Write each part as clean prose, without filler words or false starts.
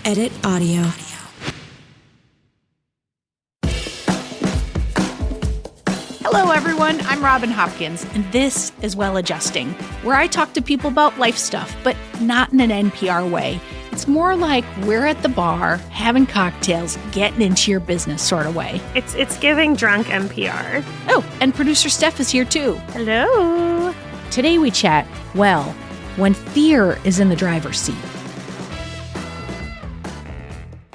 Edit audio. Hello, everyone. I'm Robin Hopkins, and this is Well Adjusting, where I talk to people about life stuff, but not in an NPR way. It's more like we're at the bar, having cocktails, getting into your business sort of way. It's giving drunk NPR. Oh, and producer Steph is here too. Hello. Today we chat, well, when fear is in the driver's seat.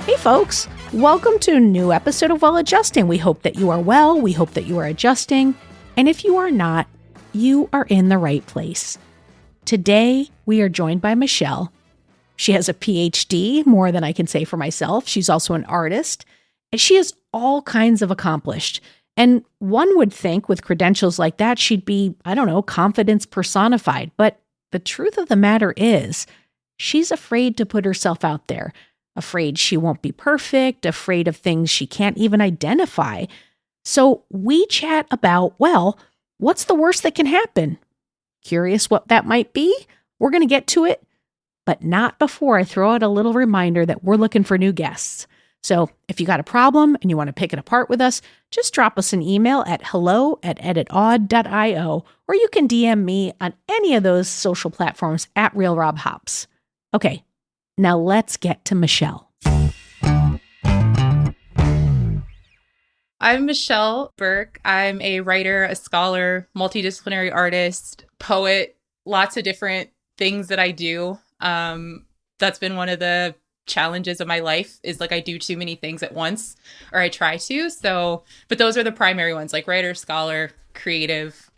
Hey, folks. Welcome to a new episode of Well Adjusting. We hope that you are well. We hope that you are adjusting. And if you are not, you are in the right place. Today, we are joined by Michelle. She has a PhD, more than I can say for myself. She's also an artist. And she is all kinds of accomplished. And one would think with credentials like that, she'd be, confidence personified. But the truth of the matter is, she's afraid to put herself out there. Afraid she won't be perfect, afraid of things she can't even identify. So we chat about, well, what's the worst that can happen? Curious what that might be? We're going to get to it, but not before I throw out a little reminder that we're looking for new guests. So if you got a problem and you want to pick it apart with us, just drop us an email at hello@editaud.io, or you can DM me on any of those social platforms at RealRobHops. Okay. Now let's get to Michelle. I'm Michelle Burke. I'm a writer, a scholar, multidisciplinary artist, poet, lots of different things that I do. That's been one of the challenges of my life is I do too many things at once, or I try to. But those are the primary ones, like writer, scholar, creative.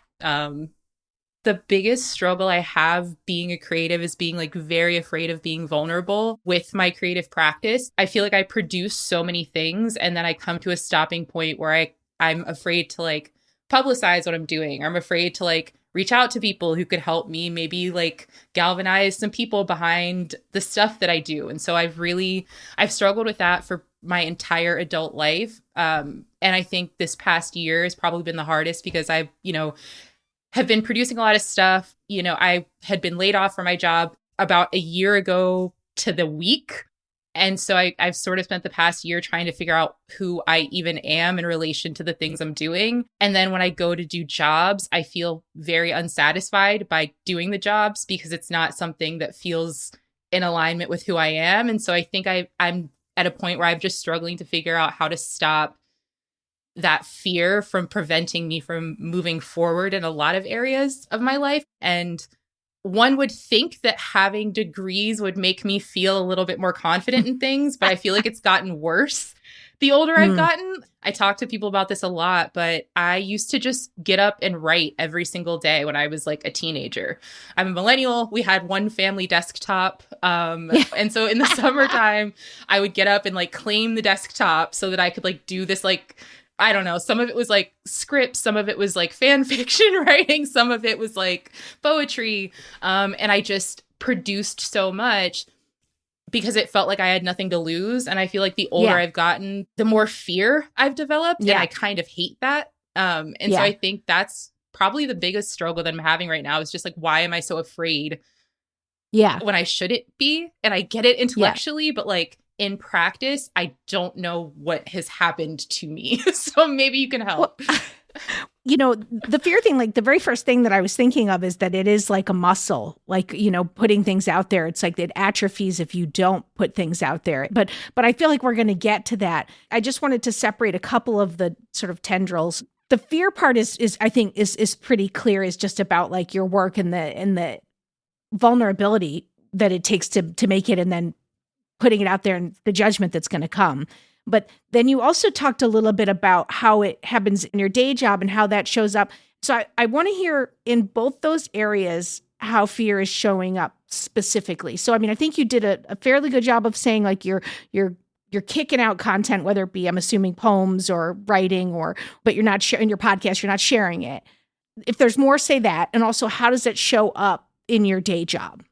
The biggest struggle I have being a creative is being very afraid of being vulnerable with my creative practice. I feel like I produce so many things and then I come to a stopping point where I'm afraid to publicize what I'm doing. Or I'm afraid to reach out to people who could help me, maybe galvanize some people behind the stuff that I do. And so I've struggled with that for my entire adult life. And I think this past year has probably been the hardest because I've, have been producing a lot of stuff. I had been laid off from my job about a year ago to the week. And so I've sort of spent the past year trying to figure out who I even am in relation to the things I'm doing. And then when I go to do jobs, I feel very unsatisfied by doing the jobs because it's not something that feels in alignment with who I am. And so I think I'm at a point where I'm just struggling to figure out how to stop that fear from preventing me from moving forward in a lot of areas of my life. And one would think that having degrees would make me feel a little bit more confident in things, but I feel like it's gotten worse the older I've gotten. I talk to people about this a lot, but I used to just get up and write every single day when I was a teenager. I'm a millennial. We had one family desktop. And so in the summertime, I would get up and claim the desktop so that I could do this I don't know. Some of it was scripts. Some of it was fan fiction writing. Some of it was poetry. And I just produced so much because it felt like I had nothing to lose. And I feel like the older I've gotten, the more fear I've developed. Yeah. And I kind of hate that. So I think that's probably the biggest struggle that I'm having right now is just why am I so afraid? Yeah. When I shouldn't be? And I get it intellectually, but in practice, I don't know what has happened to me. So maybe you can help. Well, the fear thing, the very first thing that I was thinking of is that it is like a muscle, putting things out there. It's it atrophies if you don't put things out there. But I feel like we're going to get to that. I just wanted to separate a couple of the sort of tendrils. The fear part is I think is pretty clear, is just about your work and the vulnerability that it takes to make it, and then putting it out there and the judgment that's going to come. But then you also talked a little bit about how it happens in your day job and how that shows up. So I want to hear in both those areas how fear is showing up specifically. So, I think you did a fairly good job of saying you're kicking out content, whether it be, I'm assuming, poems or writing, but you're not sharing your podcast, you're not sharing it. If there's more, say that. And also, how does it show up in your day job?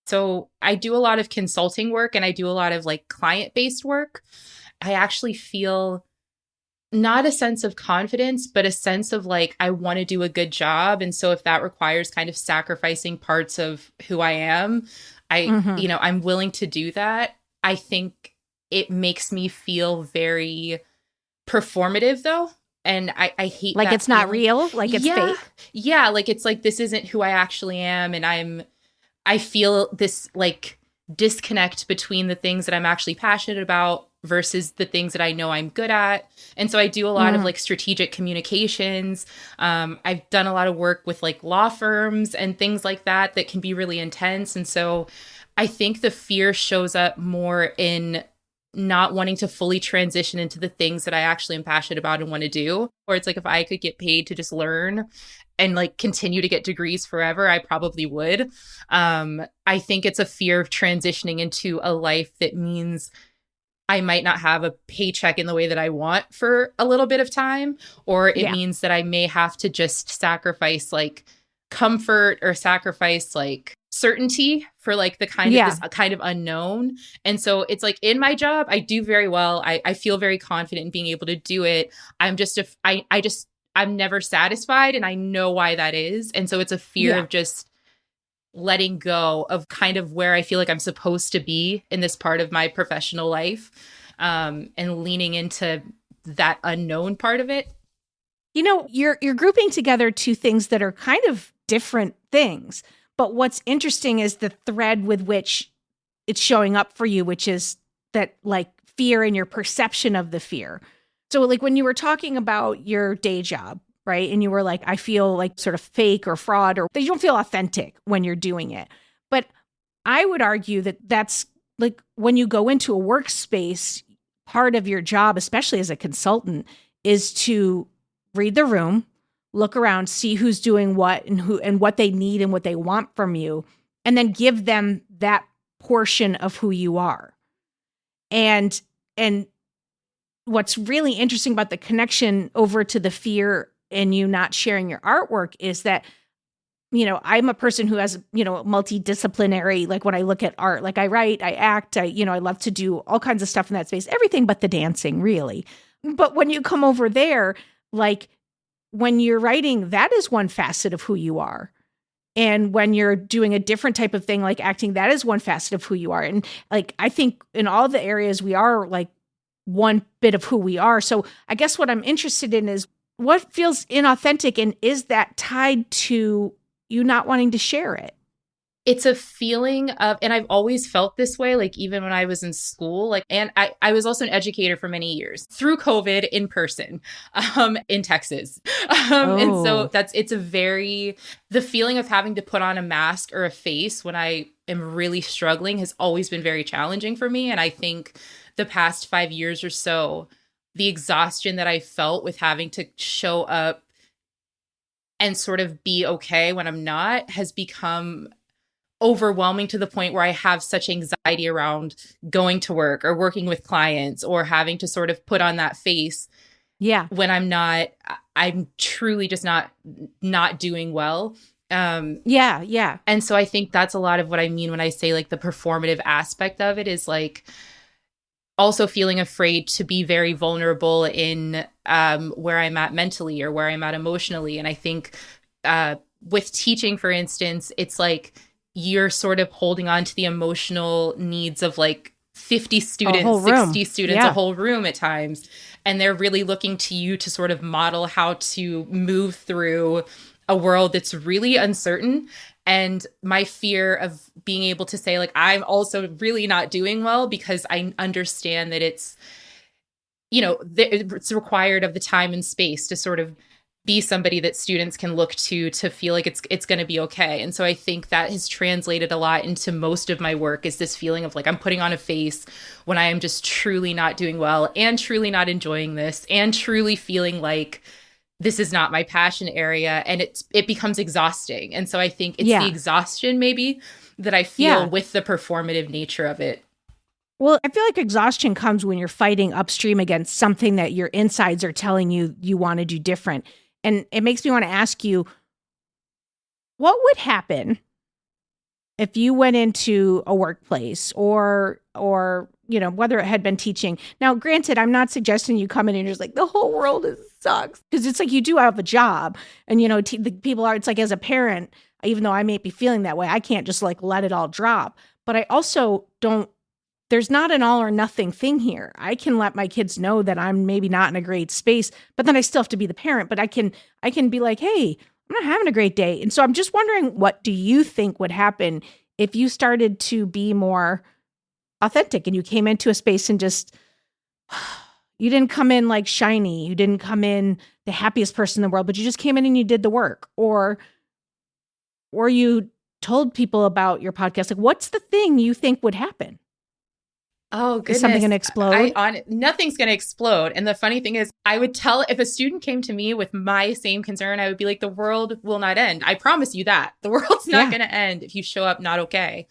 So I do a lot of consulting work and I do a lot of client-based work. I actually feel not a sense of confidence, but a sense of I want to do a good job. And so if that requires kind of sacrificing parts of who I am, I'm willing to do that. I think it makes me feel very performative though. And I hate Like that it's not feeling. real, like it's Yeah. fake. Yeah. Like it's like, this isn't who I actually am. And I feel this like disconnect between the things that I'm actually passionate about versus the things that I know I'm good at. And so I do a lot of like strategic communications. I've done a lot of work with like law firms and things like that that can be really intense. And so I think the fear shows up more in not wanting to fully transition into the things that I actually am passionate about and want to do. Or it's like, if I could get paid to just learn and like continue to get degrees forever, I probably would. I think it's a fear of transitioning into a life that means I might not have a paycheck in the way that I want for a little bit of time, or it Yeah. means that I may have to just sacrifice like comfort or sacrifice like certainty for like the kind of this kind of unknown. And so it's like in my job, I do very well. I feel very confident in being able to do it. I'm just, I'm never satisfied, and I know why that is. And so it's a fear of just letting go of kind of where I feel like I'm supposed to be in this part of my professional life, and leaning into that unknown part of it. You know, you're grouping together two things that are kind of different things. But what's interesting is the thread with which it's showing up for you, which is that like fear and your perception of the fear. So like when you were talking about your day job, right? And you were like, I feel like sort of fake or fraud, or that you don't feel authentic when you're doing it. But I would argue that that's like when you go into a workspace, part of your job, especially as a consultant, is to read the room, look around, see who's doing what and who and what they need and what they want from you, and then give them that portion of who you are. And what's really interesting about the connection over to the fear and you not sharing your artwork is that, you know, I'm a person who has, you know, multidisciplinary, like when I look at art, like I write, I act, I love to do all kinds of stuff in that space, everything but the dancing, really. But when you come over there, like when you're writing, that is one facet of who you are. And when you're doing a different type of thing, like acting, that is one facet of who you are. And like, I think in all the areas we are like one bit of who we are. So I guess what I'm interested in is what feels inauthentic, and is that tied to you not wanting to share it? It's a feeling of, and I've always felt this way, like even when I was in school, like, and I was also an educator for many years through COVID in person, in Texas. And so the feeling of having to put on a mask or a face when I am really struggling has always been very challenging for me. And I think the past 5 years or so, the exhaustion that I felt with having to show up and sort of be okay when I'm not has become overwhelming to the point where I have such anxiety around going to work or working with clients or having to sort of put on that face. Yeah. When I'm truly just not doing well. Yeah. And so I think that's a lot of what I mean when I say like the performative aspect of it is like also feeling afraid to be very vulnerable in where I'm at mentally or where I'm at emotionally. And I think with teaching, for instance, it's like you're sort of holding on to the emotional needs of like 50 students, 60 students, a whole room at times. And they're really looking to you to sort of model how to move through a world that's really uncertain. And my fear of being able to say, like, I'm also really not doing well because I understand that it's, you know, it's required of the time and space to sort of be somebody that students can look to feel like it's going to be okay. And so I think that has translated a lot into most of my work is this feeling of like, I'm putting on a face when I am just truly not doing well and truly not enjoying this and truly feeling like this is not my passion area, and it becomes exhausting. And so I think it's the exhaustion maybe that I feel with the performative nature of it. Well, I feel like exhaustion comes when you're fighting upstream against something that your insides are telling you you want to do different. And it makes me want to ask you, what would happen if you went into a workplace or you know, whether it had been teaching. Now, granted, I'm not suggesting you come in and you're just like, the whole world sucks. Because it's like you do have a job. And, you know, the people are, it's like as a parent, even though I may be feeling that way, I can't just like let it all drop. But I also don't there's not an all or nothing thing here. I can let my kids know that I'm maybe not in a great space, but then I still have to be the parent. But I can be like, hey, I'm not having a great day. And so I'm just wondering, what do you think would happen if you started to be more authentic and you came into a space and just, you didn't come in like shiny, you didn't come in the happiest person in the world, but you just came in and you did the work, or you told people about your podcast? Like, what's the thing you think would happen? Oh, goodness. Is something going to explode? Nothing's going to explode. And the funny thing is, I would tell, if a student came to me with my same concern, I would be like, the world will not end. I promise you that. The world's not going to end if you show up not okay.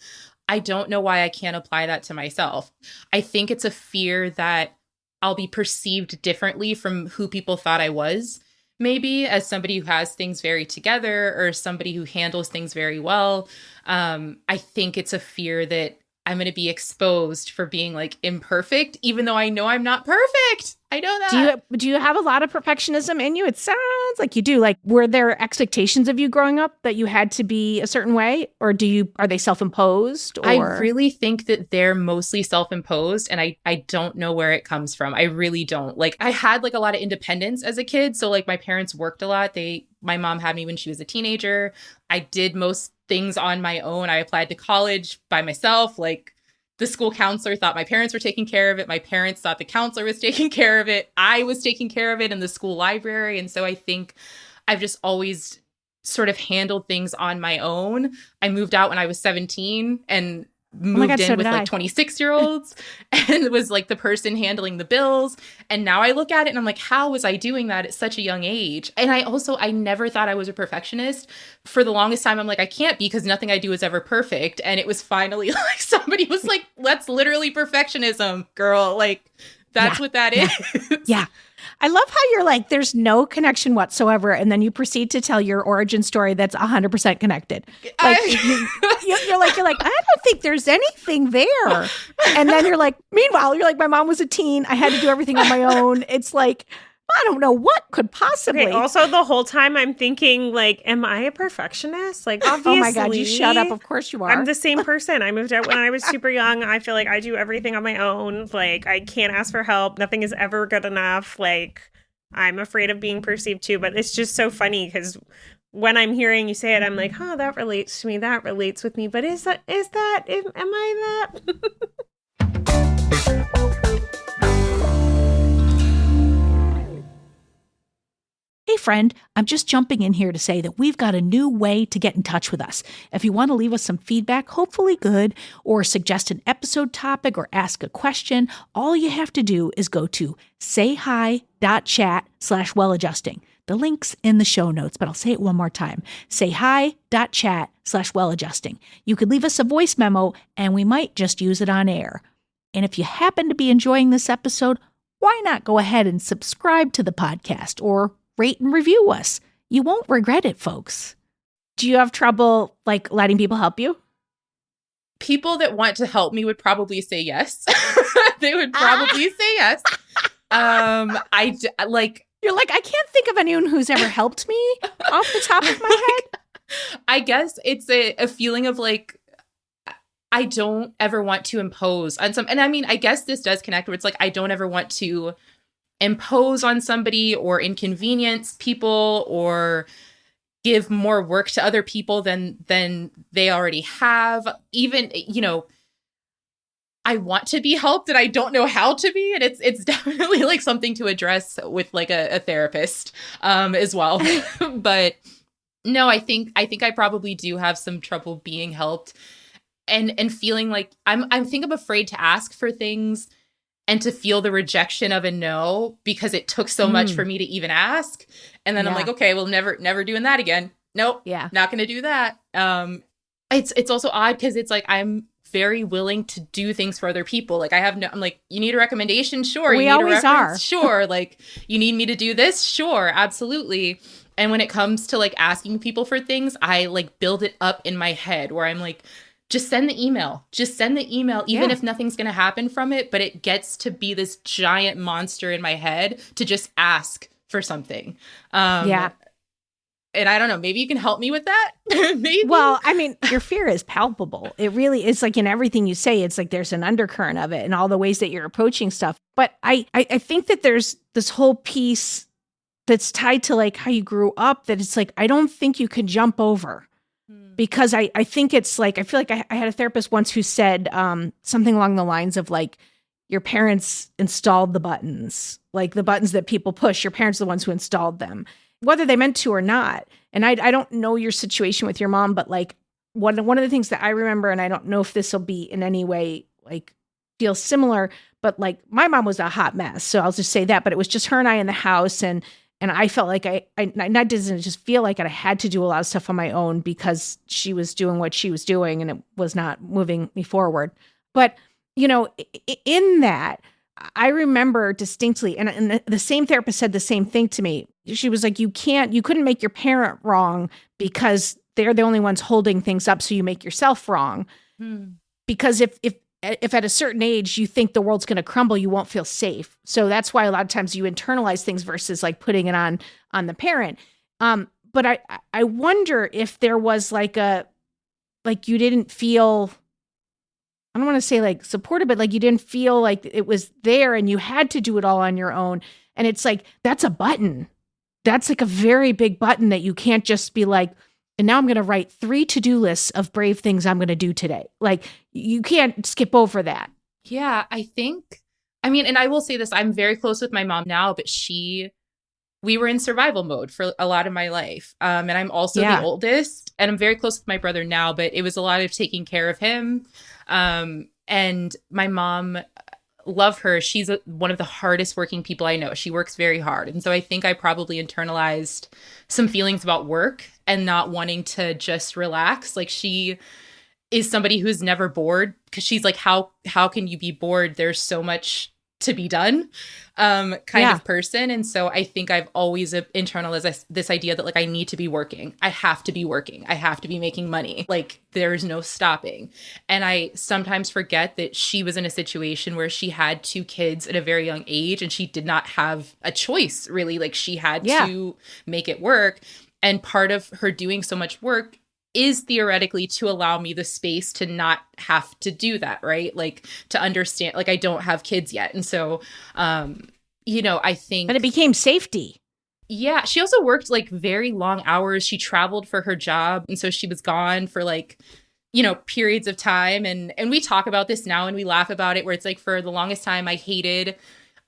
I don't know why I can't apply that to myself. I think it's a fear that I'll be perceived differently from who people thought I was, maybe as somebody who has things very together or somebody who handles things very well. I think it's a fear that I'm going to be exposed for being like imperfect, even though I know I'm not perfect. I know that. Do you have a lot of perfectionism in you? It sounds like you do. Like, were there expectations of you growing up that you had to be a certain way, or are they self-imposed? Or? I really think that they're mostly self-imposed, and I don't know where it comes from. I really don't. Like, I had like a lot of independence as a kid. So like my parents worked a lot. My mom had me when she was a teenager. I did most things on my own. I applied to college by myself. Like, the school counselor thought my parents were taking care of it. My parents thought the counselor was taking care of it. I was taking care of it in the school library. And so I think I've just always sort of handled things on my own. I moved out when I was 17 and moved in with like 26-year-olds and was like the person handling the bills. And now I look at it and I'm like, how was I doing that at such a young age? And I never thought I was a perfectionist. For the longest time, I'm like, I can't be, because nothing I do is ever perfect. And it was finally like somebody was like, that's literally perfectionism, girl. Like, that's what that is. Yeah. I love how you're like, there's no connection whatsoever. And then you proceed to tell your origin story that's 100% connected. Like, you're like, I don't think there's anything there. And then you're like, meanwhile, you're like, my mom was a teen. I had to do everything on my own. It's like, I don't know what could possibly. Okay, also, the whole time I'm thinking, like, am I a perfectionist? Like, obviously. Oh my God, you shut up. Of course you are. I'm the same person. I moved out when I was super young. I feel like I do everything on my own. Like, I can't ask for help. Nothing is ever good enough. Like, I'm afraid of being perceived too. But it's just so funny because when I'm hearing you say it, I'm like, oh, that relates to me. That relates with me. But am I that? Hey friend, I'm just jumping in here to say that we've got a new way to get in touch with us. If you want to leave us some feedback, hopefully good, or suggest an episode topic or ask a question, all you have to do is go to sayhi.chat/welladjusting. The link's in the show notes, but I'll say it one more time. sayhi.chat/welladjusting. You could leave us a voice memo and we might just use it on air. And if you happen to be enjoying this episode, why not go ahead and subscribe to the podcast or rate and review us? You won't regret it, folks. Do you have trouble, like, letting people help you? People that want to help me would probably say yes. They would probably say yes. You're like, I can't think of anyone who's ever helped me off the top of my head. I guess it's a feeling of like, I don't ever want to impose on some, and I mean, I guess this does connect where it's like, I don't ever want to impose on somebody or inconvenience people or give more work to other people than they already have. Even, I want to be helped and I don't know how to be. And it's definitely like something to address with like a therapist as well. But no, I think I probably do have some trouble being helped and feeling like I'm afraid to ask for things and to feel the rejection of a no, because it took so much for me to even ask. And then I'm like, okay, well, never doing that again. Nope. Yeah. Not going to do that. It's also odd because it's like, I'm very willing to do things for other people. Like I'm like, you need a recommendation? Sure. We you need always a reference? are. Sure. Like, you need me to do this? Sure. Absolutely. And when it comes to like asking people for things, I like build it up in my head where I'm like, just send the email. Just send the email, even if nothing's going to happen from it. But it gets to be this giant monster in my head to just ask for something. And I don't know, maybe you can help me with that. Maybe. Well, I mean, your fear is palpable. It really is, like in everything you say, it's like there's an undercurrent of it and all the ways that you're approaching stuff. But I think that there's this whole piece that's tied to like how you grew up that it's like, I don't think you can jump over. Because I think it's like, I feel like I had a therapist once who said something along the lines of like, your parents installed the buttons, like the buttons that people push. Your parents are the ones who installed them, whether they meant to or not. And I don't know your situation with your mom, but like one of the things that I remember, and I don't know if this will be in any way like feel similar, but like my mom was a hot mess. So I'll just say that, but it was just her and I in the house. And I felt like I not doesn't just feel like I had to do a lot of stuff on my own because she was doing what she was doing and it was not moving me forward. But, you know, in that, I remember distinctly, and the same therapist said the same thing to me. She was like, you couldn't make your parent wrong because they're the only ones holding things up. So you make yourself wrong. Because if at a certain age you think the world's going to crumble, you won't feel safe. So that's why a lot of times you internalize things versus like putting it on the parent. But I wonder if there was like you didn't feel, I don't want to say like supported, but like you didn't feel like it was there and you had to do it all on your own. And it's like, that's a button. That's like a very big button that you can't just be like, and now I'm going to write 3 to-do lists of brave things I'm going to do today. Like you can't skip over that. Yeah, I mean, and I will say this, I'm very close with my mom now, but we were in survival mode for a lot of my life. And I'm also the oldest, and I'm very close with my brother now, but it was a lot of taking care of him. And my mom, love her. She's one of the hardest working people I know. She works very hard. And so I think I probably internalized some feelings about work and not wanting to just relax. Like she is somebody who's never bored because she's like, how can you be bored? There's so much to be done kind of person. And so I think I've always internalized this idea that like I need to be working. I have to be working. I have to be making money. Like there's no stopping. And I sometimes forget that she was in a situation where she had 2 kids at a very young age and she did not have a choice really. Like she had to make it work. And part of her doing so much work is theoretically to allow me the space to not have to do that, right? Like to understand, like I don't have kids yet. And so, you know, I think. But it became safety. Yeah. She also worked like very long hours. She traveled for her job. And so she was gone for like, you know, periods of time. And we talk about this now and we laugh about it where it's like for the longest time I hated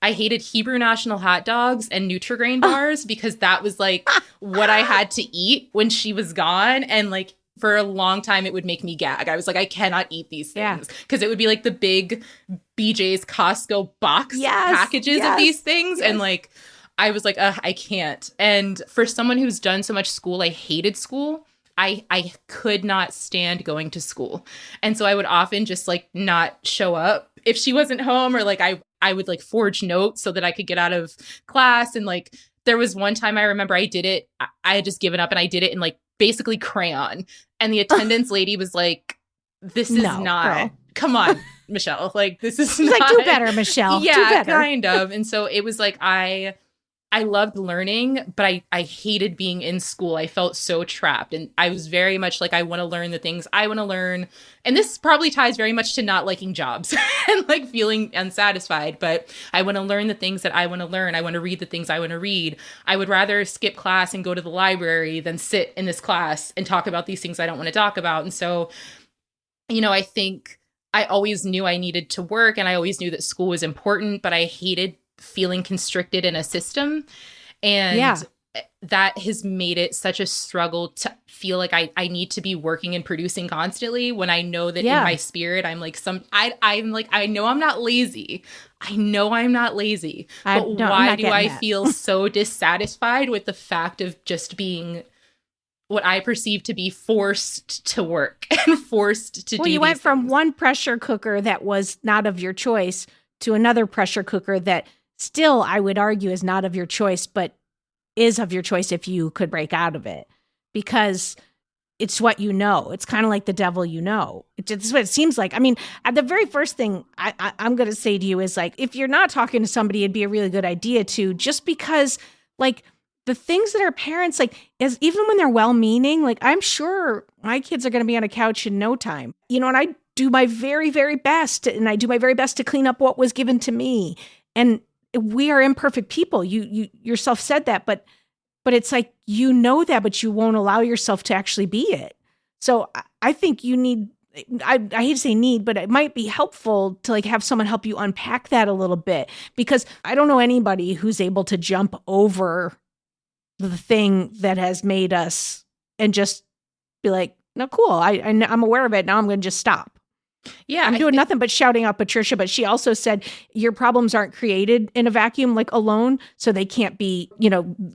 Hebrew National hot dogs and Nutri-Grain bars because that was like what I had to eat when she was gone. And like for a long time, it would make me gag. I was like, I cannot eat these things because it would be like the big BJ's Costco box packages of these things. And like, I was like, I can't. And for someone who's done so much school, I hated school. I could not stand going to school. And so I would often just like not show up if she wasn't home or like I would like forge notes so that I could get out of class. And like, there was one time I remember I did it. I had just given up and I did it in like basically crayon. And the attendance lady was like, this is not, girl. Come on, Michelle. Like, this is She's not. like, do better, Michelle. Yeah, do better. kind of. And so it was like, I loved learning, but I hated being in school. I felt so trapped. And I was very much like, I want to learn the things I want to learn. And this probably ties very much to not liking jobs and like feeling unsatisfied. But I want to learn the things that I want to learn. I want to read the things I want to read. I would rather skip class and go to the library than sit in this class and talk about these things I don't want to talk about. And so, you know, I think I always knew I needed to work and I always knew that school was important, but I hated feeling constricted in a system. And that has made it such a struggle to feel like I need to be working and producing constantly when I know that in my spirit, I'm like I'm like, I know I'm not lazy. I know I'm not lazy, but why do I feel so dissatisfied with the fact of just being what I perceive to be forced to work and forced to do. Well, you went things. From one pressure cooker that was not of your choice to another pressure cooker that still, I would argue, is not of your choice, but is of your choice if you could break out of it because it's what you know. It's kind of like the devil you know. It's what it seems like. I mean, the very first thing I'm going to say to you is like, if you're not talking to somebody, it'd be a really good idea to, just because like the things that our parents like, is even when they're well-meaning, like I'm sure my kids are going to be on a couch in no time, and I do my very, very best, and I do my very best to clean up what was given to me. And we are imperfect people. You yourself said that, but it's like, that, but you won't allow yourself to actually be it. So I think you need, I hate to say need, but it might be helpful to like have someone help you unpack that a little bit, because I don't know anybody who's able to jump over the thing that has made us and just be like, no, cool. I'm aware of it. Now I'm going to just stop. Yeah. I'm doing nothing but shouting out Patricia, but she also said your problems aren't created in a vacuum, like alone. So they can't be,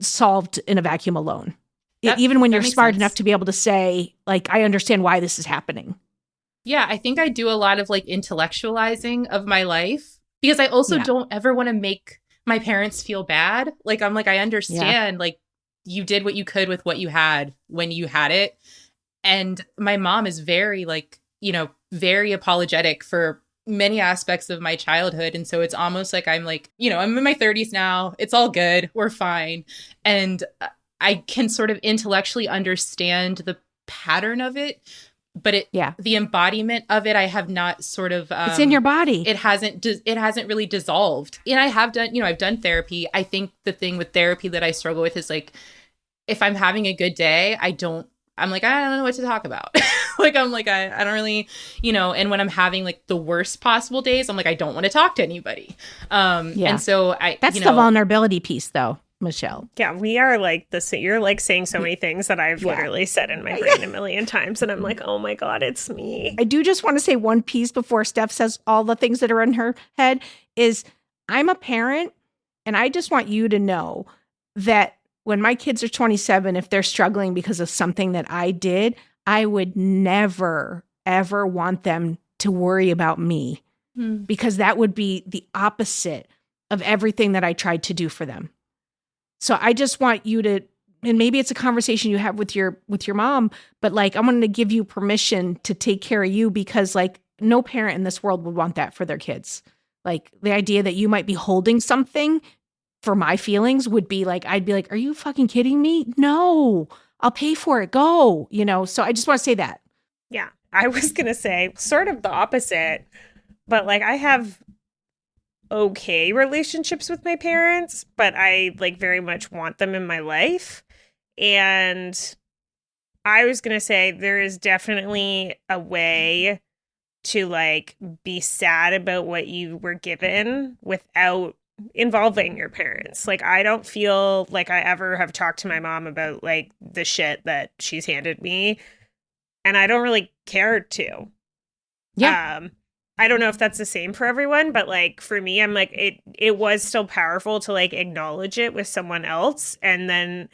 solved in a vacuum alone. Even when you're smart enough to be able to say, like, I understand why this is happening. Yeah. I think I do a lot of like intellectualizing of my life, because I also don't ever want to make my parents feel bad. Like, I'm like, I understand, like you did what you could with what you had when you had it. And my mom is very like, very apologetic for many aspects of my childhood. And so it's almost like I'm like, I'm in my 30s now. It's all good. We're fine. And I can sort of intellectually understand the pattern of it. But the embodiment of it, I have not sort of... it's in your body. It hasn't really dissolved. And I have done, I've done therapy. I think the thing with therapy that I struggle with is like, if I'm having a good day, I'm like, I don't know what to talk about. Like, I'm like, I don't really, and when I'm having like the worst possible days, I'm like, I don't want to talk to anybody. And so that's the vulnerability piece though, Michelle. Yeah, we are like this. You're like saying so many things that I've literally said in my brain a million times. And I'm like, oh my God, it's me. I do just want to say one piece before Steph says all the things that are in her head is I'm a parent, and I just want you to know that when my kids are 27, if they're struggling because of something that I did, I would never, ever want them to worry about me, because that would be the opposite of everything that I tried to do for them. So I just want you to, and maybe it's a conversation you have with your mom, but like, I wanted to give you permission to take care of you, because like no parent in this world would want that for their kids. Like the idea that you might be holding something for my feelings would be like, I'd be like, are you fucking kidding me? No, I'll pay for it. Go, so I just want to say that. Yeah. I was going to say sort of the opposite, but like I have okay relationships with my parents, but I like very much want them in my life. And I was going to say there is definitely a way to like be sad about what you were given without involving your parents. Like, I don't feel like I ever have talked to my mom about like the shit that she's handed me, and I don't really care to. I don't know if that's the same for everyone, but like for me, I'm like, it was still powerful to like acknowledge it with someone else, and then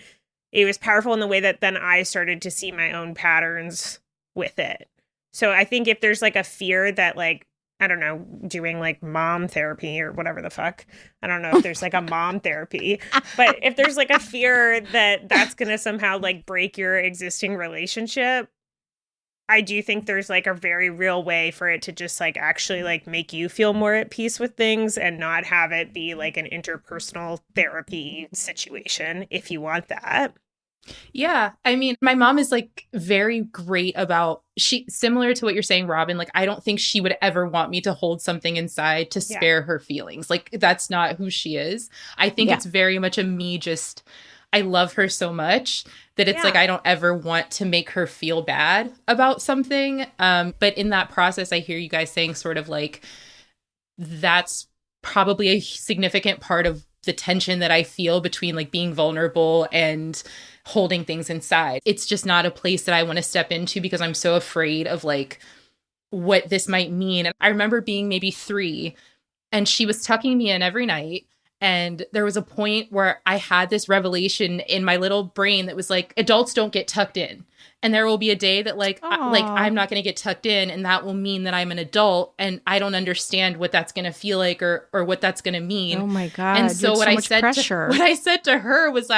it was powerful in the way that then I started to see my own patterns with it. So I think if there's like a fear that like, I don't know, doing like mom therapy or whatever the fuck. I don't know if there's like a mom therapy, but if there's like a fear that that's going to somehow like break your existing relationship, I do think there's like a very real way for it to just like actually like make you feel more at peace with things and not have it be like an interpersonal therapy situation if you want that. Yeah. I mean, my mom is like very great about, similar to what you're saying, Robin, like, I don't think she would ever want me to hold something inside to spare her feelings. Like, that's not who she is. I think it's very much a me just, I love her so much that it's like, I don't ever want to make her feel bad about something. But in that process, I hear you guys saying sort of like, that's probably a significant part of the tension that I feel between like being vulnerable and holding things inside. It's just not a place that I want to step into because I'm so afraid of like what this might mean. And I remember being maybe 3 and she was tucking me in every night. And there was a point where I had this revelation in my little brain that was like, adults don't get tucked in. And there will be a day that like I'm not going to get tucked in. And that will mean that I'm an adult and I don't understand what that's going to feel like or what that's going to mean. Oh my God. And so what I said to her was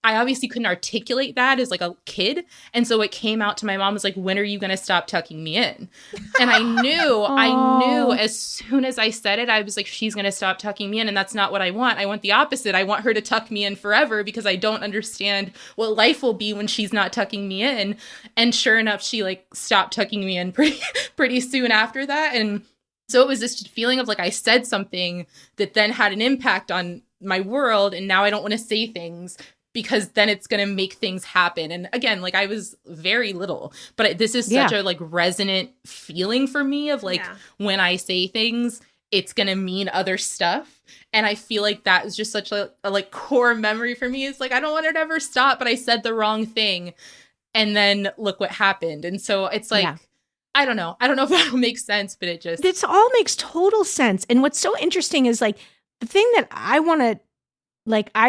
I obviously couldn't articulate that as like a kid. And so it came out to my mom was like, when are you going to stop tucking me in? And I knew as soon as I said it, I was like, she's going to stop tucking me in. And that's not what I want. I want the opposite. I want her to tuck me in forever because I don't understand what life will be when she's not tucking me in. And sure enough, she like stopped tucking me in pretty soon after that. And so it was this feeling of like, I said something that then had an impact on my world. And now I don't want to say things because then it's going to make things happen. And again, like I was very little, but this is such a like resonant feeling for me of like when I say things, it's going to mean other stuff. And I feel like that is just such a like core memory for me. It's like, I don't want it to ever stop, but I said the wrong thing. And then look what happened. And so it's like, I don't know if that'll make sense, but this all makes total sense. And what's so interesting is like the thing that I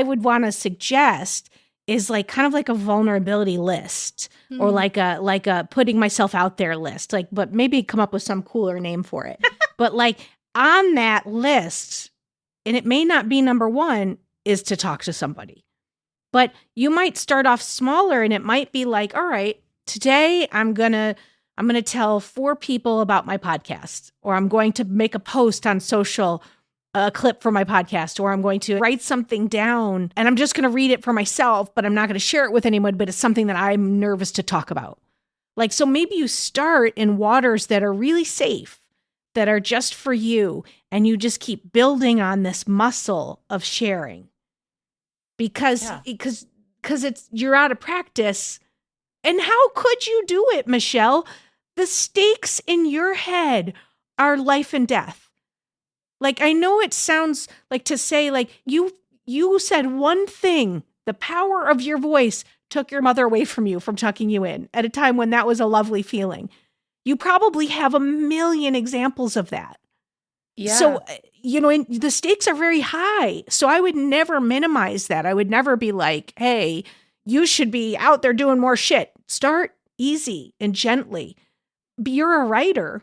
would want to suggest is like kind of like a vulnerability list or like a putting myself out there list, like, but maybe come up with some cooler name for it. But like on that list, and it may not be number one, is to talk to somebody. But you might start off smaller and it might be like, all right, today I'm going to tell 4 people about my podcast, or I'm going to make a post on social, a clip for my podcast, or I'm going to write something down and I'm just going to read it for myself, but I'm not going to share it with anyone, but it's something that I'm nervous to talk about. Like, so maybe you start in waters that are really safe, that are just for you, and you just keep building on this muscle of sharing because it's, you're out of practice. And how could you do it, Michelle? The stakes in your head are life and death. Like, I know it sounds like to say, like, you said one thing, the power of your voice took your mother away from you, from tucking you in at a time when that was a lovely feeling. You probably have a million examples of that. Yeah. So, the stakes are very high. So I would never minimize that. I would never be like, hey, you should be out there doing more shit. Start easy and gently. You're a writer.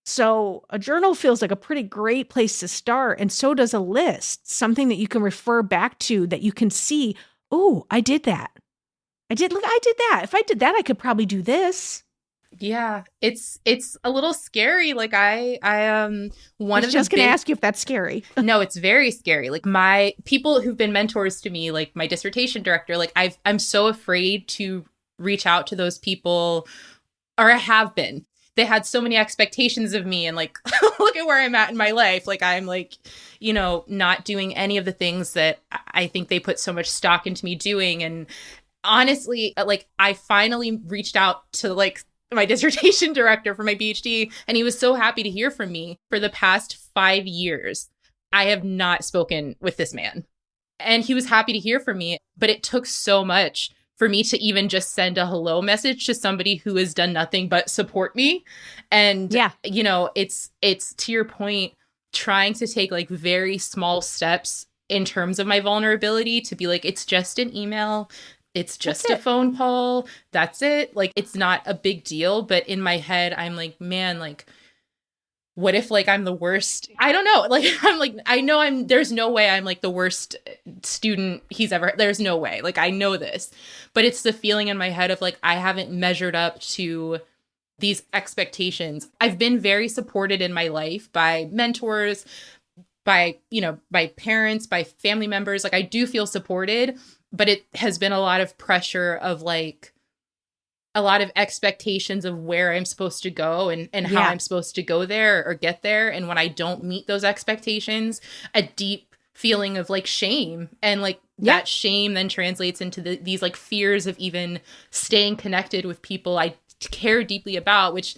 So a journal feels like a pretty great place to start. And so does a list, something that you can refer back to, that you can see, oh, I did that. I did that. If I did that, I could probably do this. Yeah, it's a little scary. Like I was just going to ask you if that's scary. No, it's very scary. Like my people who've been mentors to me, like my dissertation director, like I'm so afraid to reach out to those people, or I have been. They had so many expectations of me, and like, look at where I'm at in my life. Like I'm like, not doing any of the things that I think they put so much stock into me doing. And honestly, like I finally reached out to like my dissertation director for my PhD, and he was so happy to hear from me. For the past 5 years, I have not spoken with this man, and he was happy to hear from me, but it took so much for me to even just send a hello message to somebody who has done nothing but support me. And, it's to your point, trying to take like very small steps in terms of my vulnerability to be like, it's just an email. It's just a phone call. That's it. Like, it's not a big deal. But in my head, I'm like, man, like, what if like I'm the worst? I don't know. Like, I'm like, there's no way I'm like the worst student there's no way. Like, I know this, but it's the feeling in my head of like, I haven't measured up to these expectations. I've been very supported in my life by mentors, by parents, by family members. Like, I do feel supported, but it has been a lot of pressure of like, a lot of expectations of where I'm supposed to go and how I'm supposed to go there or get there. And when I don't meet those expectations, a deep feeling of like shame, and like that shame then translates into these like fears of even staying connected with people I care deeply about, which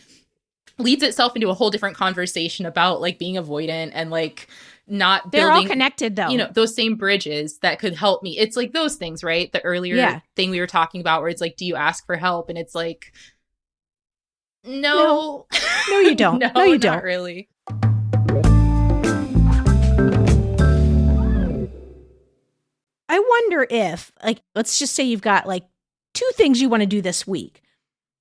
leads itself into a whole different conversation about like being avoidant and like not they're building, all connected though, those same bridges that could help me. It's like those things, right? The earlier thing we were talking about where it's like, do you ask for help? And it's like, no, you don't. no, you don't. Not really. I wonder if, like, let's just say you've got like 2 things you want to do this week.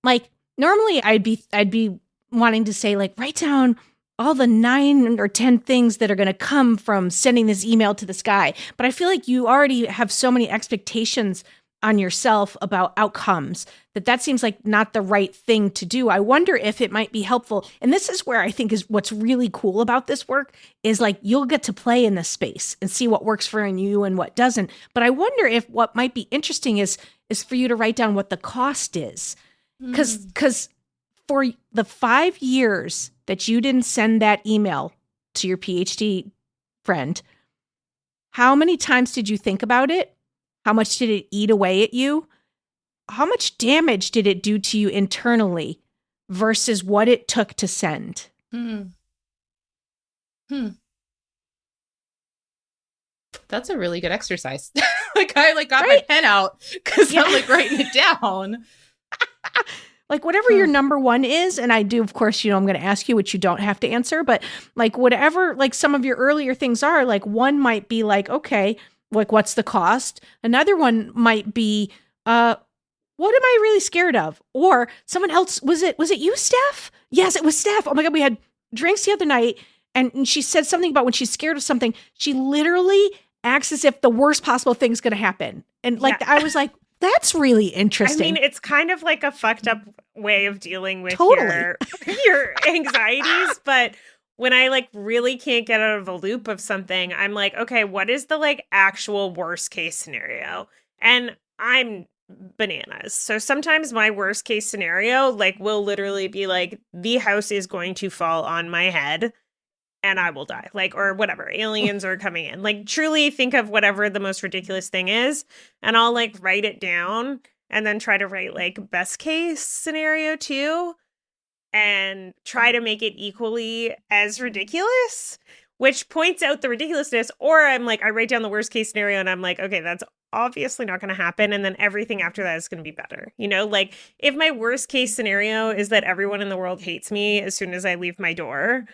Like, normally I'd be wanting to say like, write down all the 9 or 10 things that are going to come from sending this email to this guy. But I feel like you already have so many expectations on yourself about outcomes that seems like not the right thing to do. I wonder if it might be helpful. And this is where I think is what's really cool about this work is like you'll get to play in this space and see what works for you and what doesn't. But I wonder if what might be interesting is for you to write down what the cost is. Because for the 5 years that you didn't send that email to your PhD friend, how many times did you think about it? How much did it eat away at you? How much damage did it do to you internally versus what it took to send? That's a really good exercise. I got my pen out because I'm writing it down. Like whatever your number one is, and I do, of course, I'm going to ask you, which you don't have to answer, but like whatever, like some of your earlier things are, like one might be like, okay, like what's the cost? Another one might be, what am I really scared of? Or someone else, was it you, Steph? Yes, it was Steph. Oh my God, we had drinks the other night and she said something about when she's scared of something, she literally acts as if the worst possible thing's going to happen. And I was like, that's really interesting. I mean, it's kind of like a fucked up way of dealing with Totally. your anxieties. But when I like really can't get out of a loop of something, I'm like, okay, what is the like actual worst case scenario? And I'm bananas. So sometimes my worst case scenario like will literally be like the house is going to fall on my head and I will die, like, or whatever, aliens are coming in. Like, truly think of whatever the most ridiculous thing is, and I'll, like, write it down, and then try to write, like, best case scenario, too, and try to make it equally as ridiculous, which points out the ridiculousness, or I'm like, I write down the worst case scenario, and I'm like, okay, that's obviously not going to happen, and then everything after that is going to be better. Like, if my worst case scenario is that everyone in the world hates me as soon as I leave my door,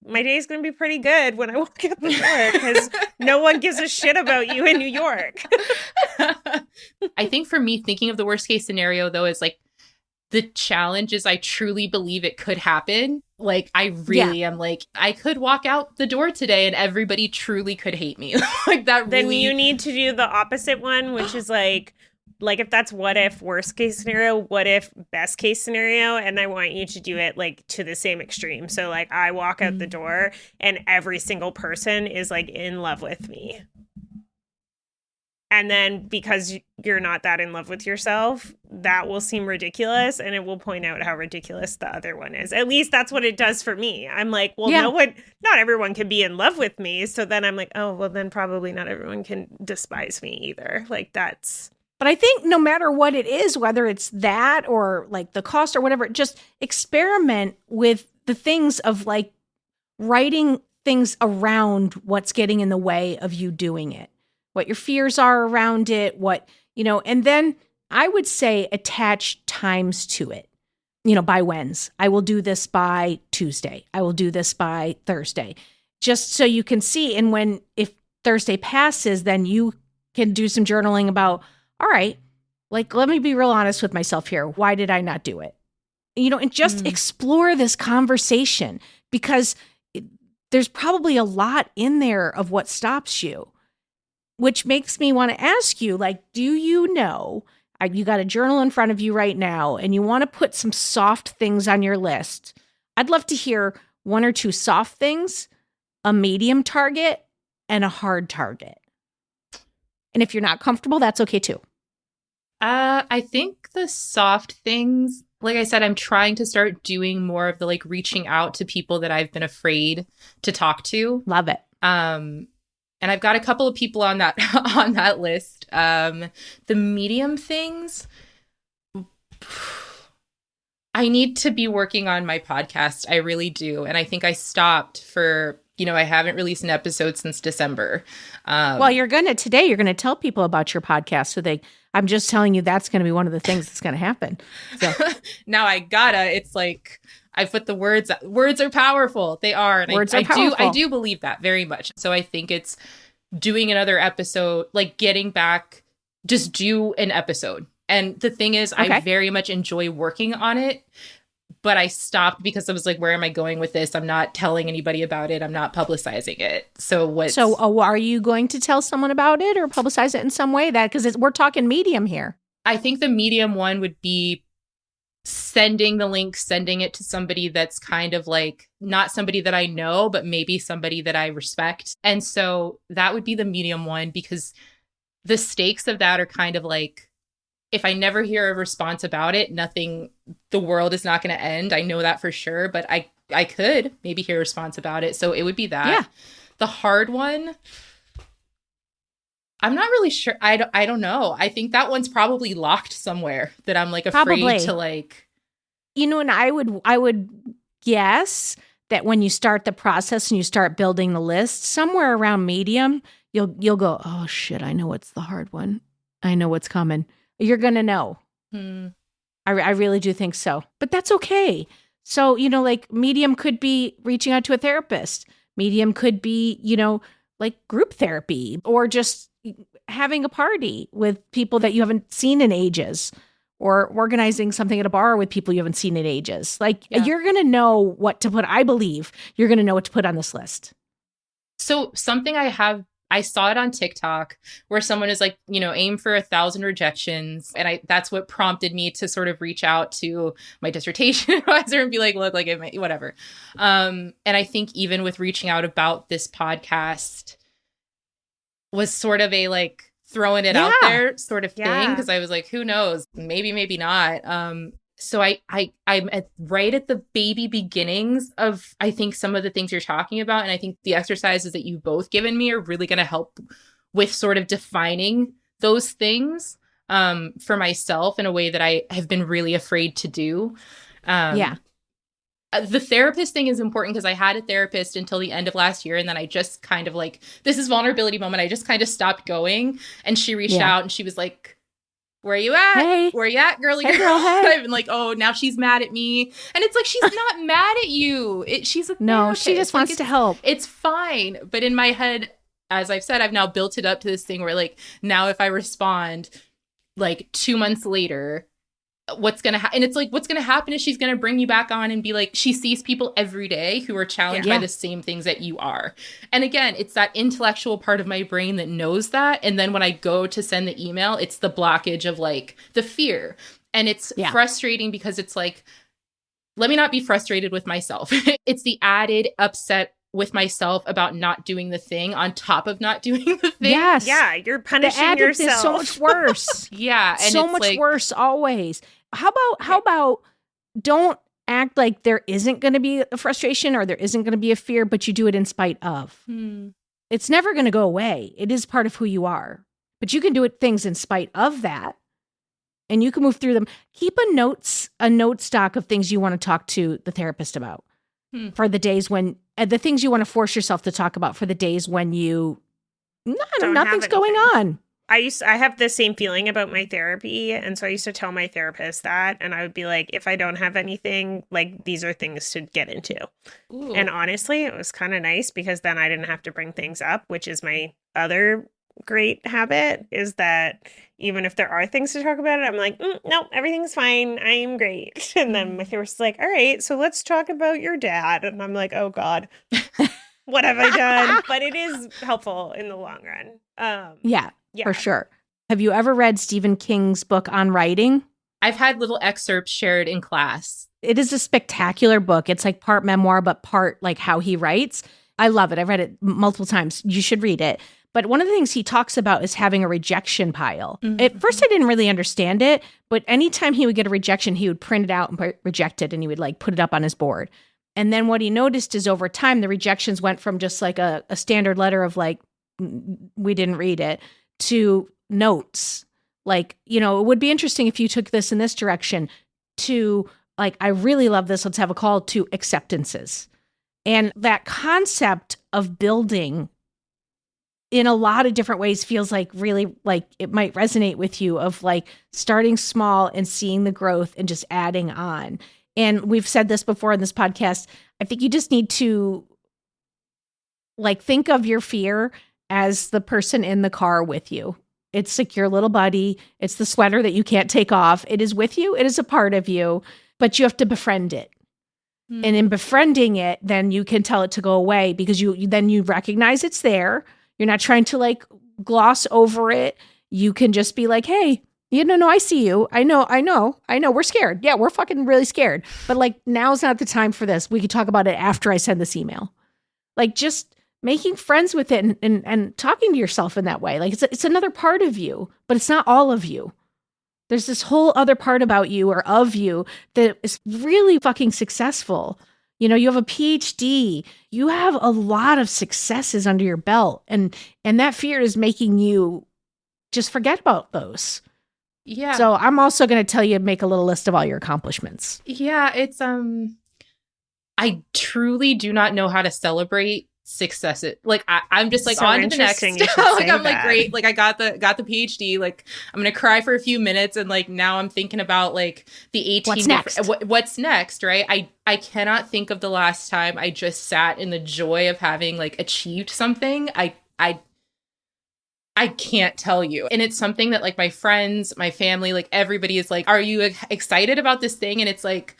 my day is going to be pretty good when I walk out the door because no one gives a shit about you in New York. I think for me, thinking of the worst case scenario, though, is like the challenge is I truly believe it could happen. Like, I really am like, I could walk out the door today and everybody truly could hate me. Like that really. Then you need to do the opposite one, which is like if that's what if worst case scenario, what if best case scenario, and I want you to do it like to the same extreme. So like I walk out the door and every single person is like in love with me. And then because you're not that in love with yourself, that will seem ridiculous and it will point out how ridiculous the other one is. At least that's what it does for me. I'm like, well, not everyone can be in love with me. So then I'm like, oh, well, then probably not everyone can despise me either. Like that's. But I think no matter what it is, whether it's that or like the cost or whatever, just experiment with the things of like writing things around what's getting in the way of you doing it, what your fears are around it, and then I would say attach times to it, by whens. I will do this by Tuesday. I will do this by Thursday, just so you can see. And if Thursday passes, then you can do some journaling about, all right, like, let me be real honest with myself here. Why did I not do it? And just explore this conversation because there's probably a lot in there of what stops you, which makes me want to ask you, like, do you know, you got a journal in front of you right now and you want to put some soft things on your list. I'd love to hear 1 or 2 soft things, a medium target, and a hard target. And if you're not comfortable, that's okay too. I think the soft things, like I said, I'm trying to start doing more of the like reaching out to people that I've been afraid to talk to. Love it. And I've got a couple of people on that on that list. The medium things, I need to be working on my podcast. I really do. And I think I stopped for, I haven't released an episode since December. Well, you're going to tell people about your podcast. I'm just telling you, that's going to be one of the things that's going to happen. So now it's like, I put the words are powerful. They are. And words are powerful. I do believe that very much. So I think it's doing another episode, like getting back, just do an episode. And the thing is, I very much enjoy working on it, but I stopped because I was like, where am I going with this? I'm not telling anybody about it. I'm not publicizing it. So are you going to tell someone about it or publicize it in some way? That because we're talking Medium here. I think the Medium one would be sending the link, sending it to somebody that's kind of like not somebody that I know, but maybe somebody that I respect. And so that would be the Medium one, because the stakes of that are kind of like, if I never hear a response about it, the world is not going to end. I know that for sure, but I could maybe hear a response about it. So it would be that. Yeah. The hard one, I'm not really sure. I don't know. I think that one's probably locked somewhere that I'm like afraid to like. And I would guess that when you start the process and you start building the list, somewhere around Medium, you'll go, oh shit, I know what's the hard one. I know what's coming. You're going to know. I really do think so. But that's okay. So, like Medium could be reaching out to a therapist. Medium could be, like group therapy or just having a party with people that you haven't seen in ages or organizing something at a bar with people you haven't seen in ages. Like you're going to know what to put. I believe you're going to know what to put on this list. So something I saw it on TikTok where someone is like, aim for 1,000 rejections. And that's what prompted me to sort of reach out to my dissertation advisor and be like, look, like whatever. And I think even with reaching out about this podcast was sort of a like throwing it out there sort of thing. Cause I was like, who knows? Maybe not. So I'm right at the baby beginnings of, I think, some of the things you're talking about. And I think the exercises that you've both given me are really going to help with sort of defining those things for myself in a way that I have been really afraid to do. The therapist thing is important because I had a therapist until the end of last year. And then I just kind of like, this is vulnerability moment. I just kind of stopped going. And she reached out and she was like, where are you at? Hey. Where are you at, girly girl? Hey. I've been like, oh, now she's mad at me. And it's like, she's not mad at you. She's a therapist. No, she just wants to help. It's fine. But in my head, as I've said, I've now built it up to this thing where like, now if I respond like 2 months later, what's going to happen? And it's like, what's going to happen is she's going to bring you back on and be like, she sees people every day who are challenged by the same things that you are. And again, it's that intellectual part of my brain that knows that. And then when I go to send the email, it's the blockage of like the fear. And it's frustrating because it's like, let me not be frustrated with myself. It's the added upset with myself about not doing the thing on top of not doing the thing. Yes. Yeah, you're punishing yourself. Is so much worse. And so it's much like, worse always. How about don't act like there isn't going to be a frustration or there isn't going to be a fear, but you do it in spite of. It's never going to go away. It is part of who you are. But you can do things in spite of that. And you can move through them. Keep a note stock of things you want to talk to the therapist about for the days when the things you want to force yourself to talk about for the days when nothing's going on. I have the same feeling about my therapy. And so I used to tell my therapist that, and I would be like, if I don't have anything, like these are things to get into. Ooh. And honestly, it was kind of nice because then I didn't have to bring things up, which is my other great habit, is that even if there are things to talk about it, I'm like, no, everything's fine. I'm great. And then my therapist's like, all right, so let's talk about your dad. And I'm like, oh God, what have I done? But it is helpful in the long run. Yeah, for sure. Have you ever read Stephen King's book on writing? I've had little excerpts shared in class. It is a spectacular book. It's like part memoir, but part like how he writes. I love it. I've read it multiple times. You should read it. But one of the things he talks about is having a rejection pile. Mm-hmm. At first, I didn't really understand it, but anytime he would get a rejection, he would print it out and reject it, and he would like put it up on his board. And then what he noticed is over time, the rejections went from just like a standard letter of like, we didn't read it, to notes. Like, it would be interesting if you took this in this direction, to like, I really love this. Let's have a call, to acceptances. And that concept of building in a lot of different ways feels like really like it might resonate with you, of like starting small and seeing the growth and just adding on. And we've said this before in this podcast. I think you just need to like think of your fear as the person in the car with you. It's like your little buddy. It's the sweater that you can't take off. It is with you. It is a part of you. but you have to befriend it. And in befriending it, then you can tell it to go away because you recognize it's there. You're not trying to like gloss over it. You can just be like, hey, no, I see you. I know. We're scared. Yeah, we're fucking really scared. But like, now's not the time for this. We could talk about it after I send this email. Like, just making friends with it and talking to yourself in that way. Like, it's another part of you, but it's not all of you. There's this whole other part about you or of you that is really fucking successful. You have a PhD. You have a lot of successes under your belt. And that fear is making you just forget about those. Yeah. So I'm also going to tell you, make a little list of all your accomplishments. Yeah, it's I truly do not know how to celebrate successes. Like I'm just like so on to the next. interesting you should Like say I'm like that. great. Like I got the PhD. Like I'm gonna cry for a few minutes, and like now I'm thinking about like the 18. What's next? What's next, right? I cannot think of the last time I just sat in the joy of having like achieved something. I can't tell you. And it's something that like my friends, my family, like everybody is like, are you excited about this thing? And it's like,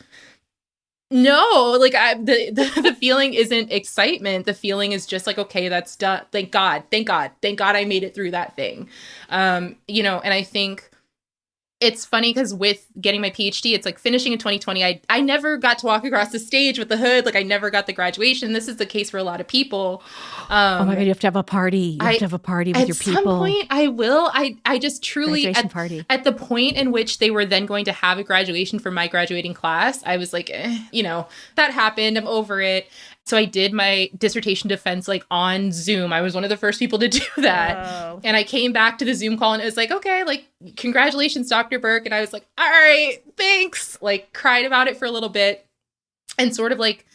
no, like the feeling isn't excitement. The feeling is just like, okay, that's done. Thank God I made it through that thing. And I think it's funny because with getting my PhD, it's like finishing in 2020. I never got to walk across the stage with the hood. Like I never got the graduation. This is the case for a lot of people. Oh my God, you have to have a party. You have to have a party with your people. At some point, I will. I just truly, party. At the point in which they were then going to have a graduation for my graduating class, I was like, that happened. I'm over it. So I did my dissertation defense like on Zoom. I was one of the first people to do that. Oh. And I came back to the Zoom call and it was like, okay, like, congratulations, Dr. Burke. And I was like, all right, thanks. Like cried about it for a little bit and sort of like,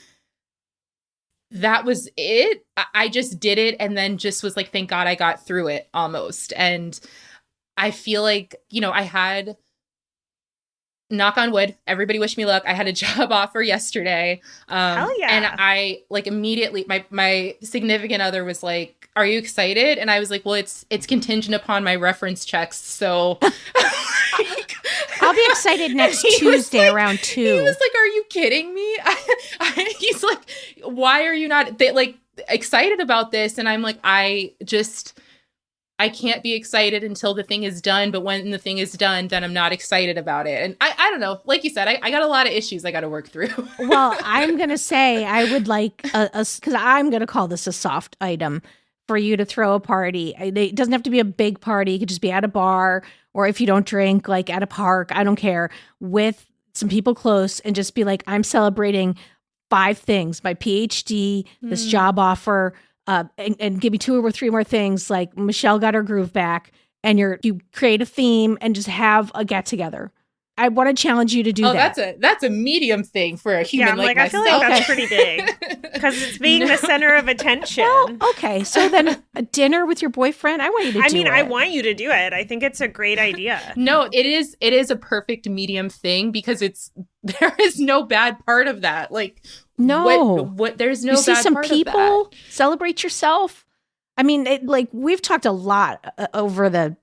that was it. I just did it and then just was like, thank God I got through it almost. And I feel like, I had, knock on wood, everybody wish me luck. I had a job offer yesterday. Hell yeah. And I like immediately, my significant other was like, are you excited? And I was like, well, it's contingent upon my reference checks. So I'll be excited next Tuesday around 2. He was like, are you kidding me? He's like, why are you not excited about this? And I'm like, I can't be excited until the thing is done. But when the thing is done, then I'm not excited about it. And I don't know. Like you said, I got a lot of issues I got to work through. Well, I'm going to say I would like because I'm going to call this a soft item for you to throw a party. It doesn't have to be a big party. It could just be at a bar or if you don't drink, like at a park, I don't care, with some people close and just be like, I'm celebrating 5 things, my PhD, this job offer, and give me 2 or 3 more things, like Michelle got her groove back, and you create a theme and just have a get together. I want to challenge you to do that. That's a medium thing for a human like myself. I feel like that's pretty big because it's being the center of attention. Well, okay, so then a dinner with your boyfriend. I want you to do it. I want you to do it. I think it's a great idea. No, it is a perfect medium thing because there is no bad part of that. Like no, there's no. You see bad some part people of that. Celebrate yourself. I mean, we've talked a lot over the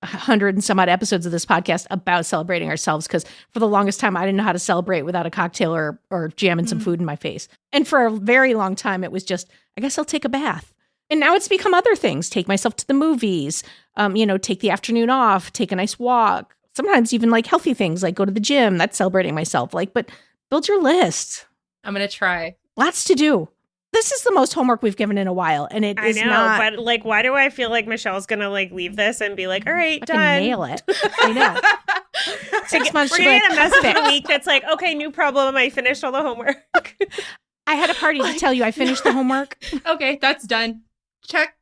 100 and some odd episodes of this podcast about celebrating ourselves, because for the longest time I didn't know how to celebrate without a cocktail or jamming some food in my face. And for a very long time it was just, I guess I'll take a bath. And now it's become other things. Take myself to the movies, take the afternoon off, take a nice walk. Sometimes even like healthy things like go to the gym. That's celebrating myself. But build your list. I'm going to try. Lots to do. This is the most homework we've given in a while, and it is not. But like, why do I feel like Michelle's gonna like leave this and be like, "All right, I done." can nail it. I know. 6 months. We're gonna get a message in a week that's like, "Okay, new problem. I finished all the homework." I had a party to tell you I finished the homework. Okay, that's done. Check.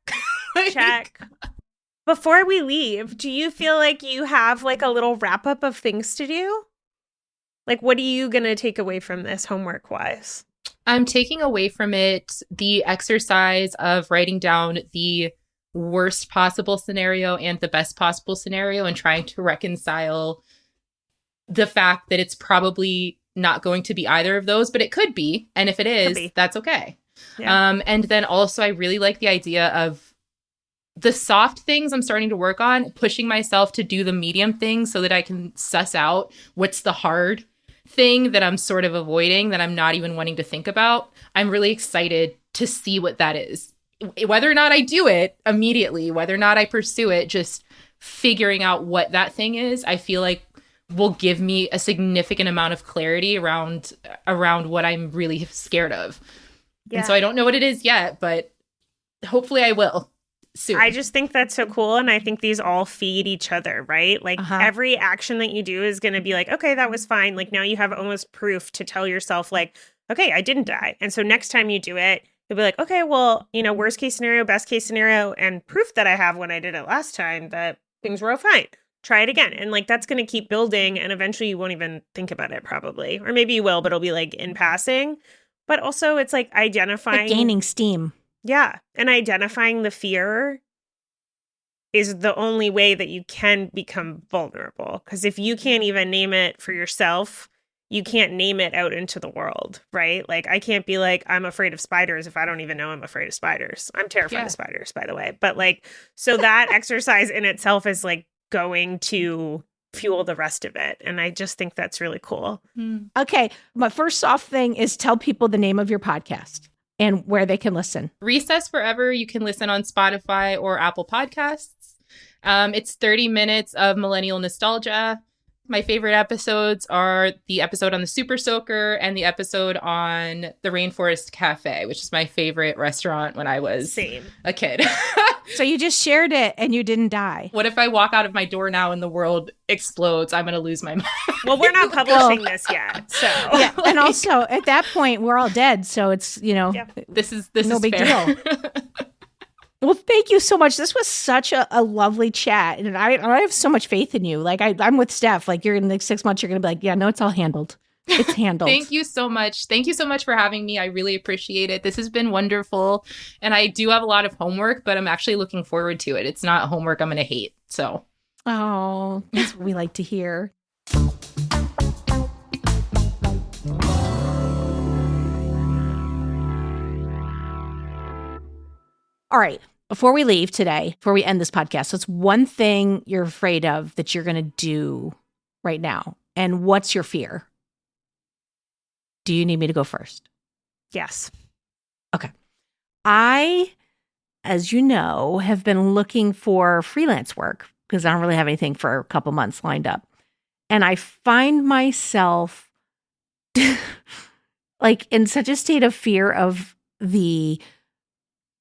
Check. Before we leave, do you feel like you have like a little wrap up of things to do? Like, what are you gonna take away from this homework wise? I'm taking away from it the exercise of writing down the worst possible scenario and the best possible scenario and trying to reconcile the fact that it's probably not going to be either of those, but it could be. And if it is, that's okay. Yeah. And then also I really like the idea of the soft things I'm starting to work on, pushing myself to do the medium things so that I can suss out what's the hard thing that I'm sort of avoiding, that I'm not even wanting to think about, I'm really excited to see what that is. Whether or not I do it immediately, whether or not I pursue it, just figuring out what that thing is, I feel like will give me a significant amount of clarity around what I'm really scared of. Yeah. And so I don't know what it is yet, but hopefully I will soon. I just think that's so cool. And I think these all feed each other, right? Like every action that you do is going to be like, okay, that was fine. Like now you have almost proof to tell yourself like, okay, I didn't die. And so next time you do it, you'll be like, okay, well, you know, worst case scenario, best case scenario, and proof that I have when I did it last time that things were all fine. Try it again. And like, that's going to keep building. And eventually you won't even think about it probably. Or maybe you will, but it'll be like in passing. But also it's like identifying. Like gaining steam. Yeah. And identifying the fear is the only way that you can become vulnerable. Because if you can't even name it for yourself, you can't name it out into the world, right? Like I can't be like, I'm afraid of spiders if I don't even know I'm afraid of spiders. I'm terrified of spiders, by the way. But like, so that exercise in itself is like going to fuel the rest of it. And I just think that's really cool. Okay. My first soft thing is tell people the name of your podcast and where they can listen. Recess Forever, you can listen on Spotify or Apple Podcasts. It's 30 minutes of millennial nostalgia. My favorite episodes are the episode on the Super Soaker and the episode on the Rainforest Cafe, which is my favorite restaurant when I was a kid. So you just shared it and you didn't die. What if I walk out of my door now and the world explodes? I'm going to lose my mind. Well, we're not publishing this yet. So yeah. And also at that point, we're all dead. So it's, you know, this is no big fair. deal. Well, thank you so much. This was such a lovely chat. And I have so much faith in you. Like I'm with Steph. Like you're in like 6 months, you're going to be like, yeah, no, it's all handled. It's handled. Thank you so much. Thank you so much for having me. I really appreciate it. This has been wonderful. And I do have a lot of homework, but I'm actually looking forward to it. It's not homework I'm going to hate. So. Oh, that's what we like to hear. All right. Before we leave today, before we end this podcast, what's one thing you're afraid of that you're going to do right now? And what's your fear? Do you need me to go first? yes. Okay. I, as you know, have been looking for freelance work because I don't really have anything for a couple months lined up. And I find myself like in such a state of fear of the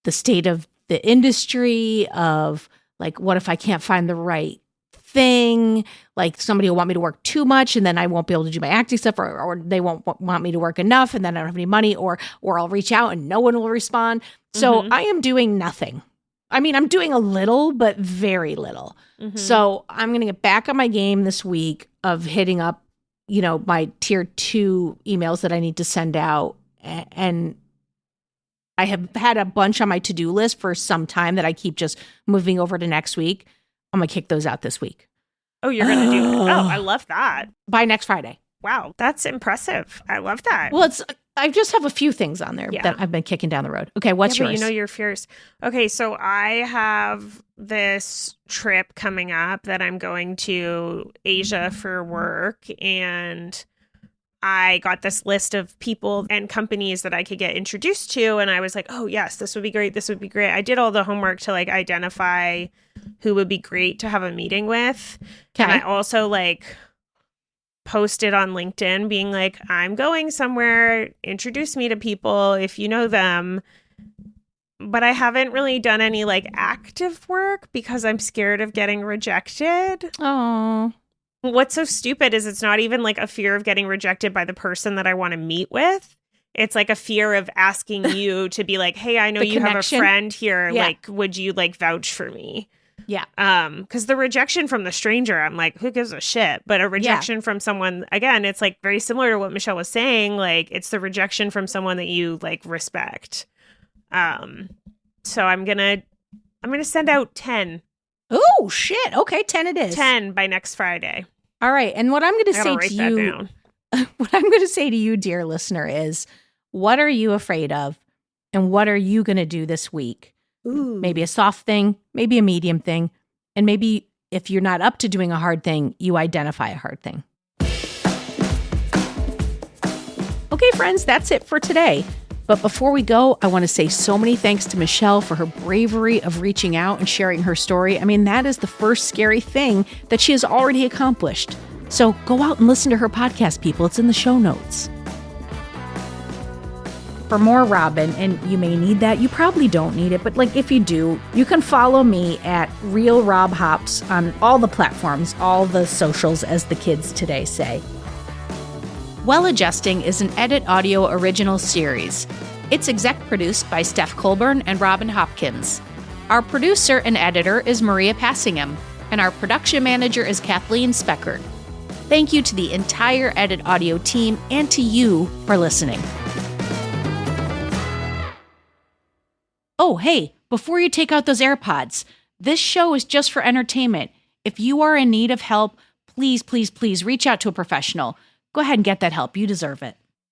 state of the industry, of like, what if I can't find the right thing? Like somebody will want me to work too much and then I won't be able to do my acting stuff, or they won't want me to work enough and then I don't have any money, or I'll reach out and no one will respond. So I am doing nothing. I mean, I'm doing a little, but very little. So I'm going to get back on my game this week of hitting up, you know, my tier 2 emails that I need to send out. And I have had a bunch on my to-do list for some time that I keep just moving over to next week. I'm going to kick those out this week. Oh, you're going to do it. Oh, I love that. By next Friday. Wow. That's impressive. I love that. Well, I just have a few things on there that I've been kicking down the road. Okay, what's yours? But you know your fears. Okay, so I have this trip coming up that I'm going to Asia for work, and I got this list of people and companies that I could get introduced to, and I was like, oh yes, this would be great. This would be great. I did all the homework to like identify who would be great to have a meeting with. Okay. And I also like posted on LinkedIn being like, I'm going somewhere, introduce me to people if you know them. But I haven't really done any like active work because I'm scared of getting rejected. Oh. What's so stupid is it's not even like a fear of getting rejected by the person that I want to meet with. It's like a fear of asking you to be like, hey, I know you connection. Have a friend here. Yeah. Like, would you like vouch for me? Yeah. Because the rejection from the stranger, I'm like, who gives a shit? But a rejection from someone, again, it's like very similar to what Michelle was saying. Like, it's the rejection from someone that you like respect. So I'm gonna send out 10. Oh shit. Okay, 10 it is. 10 by next Friday. All right. And what I'm going to say write to that you, down. what I'm going to say to you, dear listener, is what are you afraid of? And what are you going to do this week? Ooh. Maybe a soft thing, maybe a medium thing. And maybe if you're not up to doing a hard thing, you identify a hard thing. Okay, friends, that's it for today. But before we go, I want to say so many thanks to Michelle for her bravery of reaching out and sharing her story. I mean, that is the first scary thing that she has already accomplished. So go out and listen to her podcast, people. It's in the show notes. For more Robin, and you may need that, you probably don't need it, but like if you do, you can follow me at Real Rob Hops on all the platforms, all the socials, as the kids today say. Well Adjusting is an Edit Audio original series. It's exec produced by Steph Colburn and Robin Hopkins. Our producer and editor is Maria Passingham, and our production manager is Kathleen Speckert. Thank you to the entire Edit Audio team and to you for listening. Oh, hey, before you take out those AirPods, this show is just for entertainment. If you are in need of help, please, please, please reach out to a professional. Go ahead and get that help. You deserve it.